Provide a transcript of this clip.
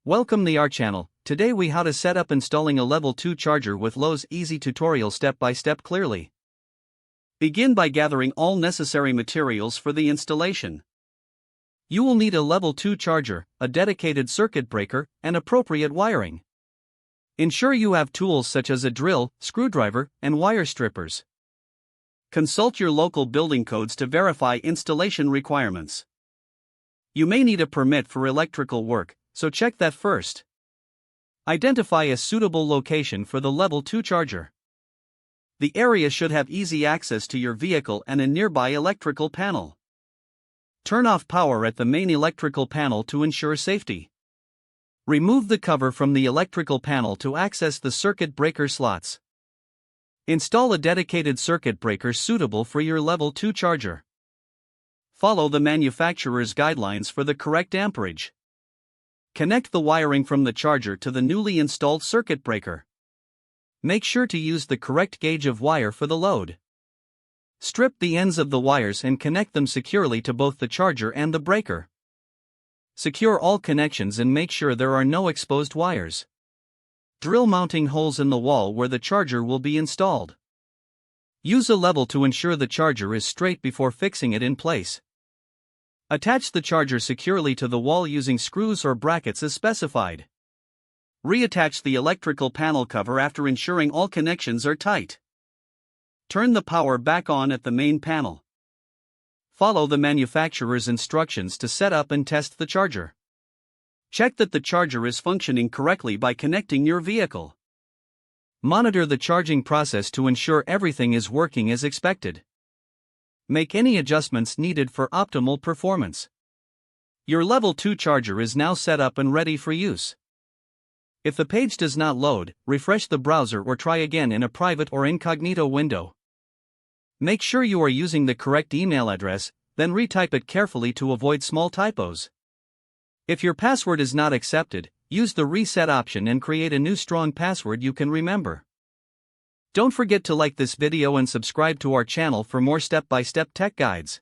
Welcome to our channel. Today we how to set up installing a level 2 charger with Lowe's easy tutorial step by step clearly. Begin by gathering all necessary materials for the installation. You will need a level 2 charger, a dedicated circuit breaker, and appropriate wiring. Ensure you have tools such as a drill, screwdriver, and wire strippers. Consult your local building codes to verify installation requirements. You may need a permit for electrical work, so check that first. Identify a suitable location for the level 2 charger. The area should have easy access to your vehicle and a nearby electrical panel. Turn off power at the main electrical panel to ensure safety. Remove the cover from the electrical panel to access the circuit breaker slots. Install a dedicated circuit breaker suitable for your level 2 charger. Follow the manufacturer's guidelines for the correct amperage. Connect the wiring from the charger to the newly installed circuit breaker. Make sure to use the correct gauge of wire for the load. Strip the ends of the wires and connect them securely to both the charger and the breaker. Secure all connections and make sure there are no exposed wires. Drill mounting holes in the wall where the charger will be installed. Use a level to ensure the charger is straight before fixing it in place. Attach the charger securely to the wall using screws or brackets as specified. Reattach the electrical panel cover after ensuring all connections are tight. Turn the power back on at the main panel. Follow the manufacturer's instructions to set up and test the charger. Check that the charger is functioning correctly by connecting your vehicle. Monitor the charging process to ensure everything is working as expected. Make any adjustments needed for optimal performance. Your level 2 charger is now set up and ready for use. If the page does not load, refresh the browser or try again in a private or incognito window. Make sure you are using the correct email address, then retype it carefully to avoid small typos. If your password is not accepted, use the reset option and create a new strong password you can remember. Don't forget to like this video and subscribe to our channel for more step-by-step tech guides.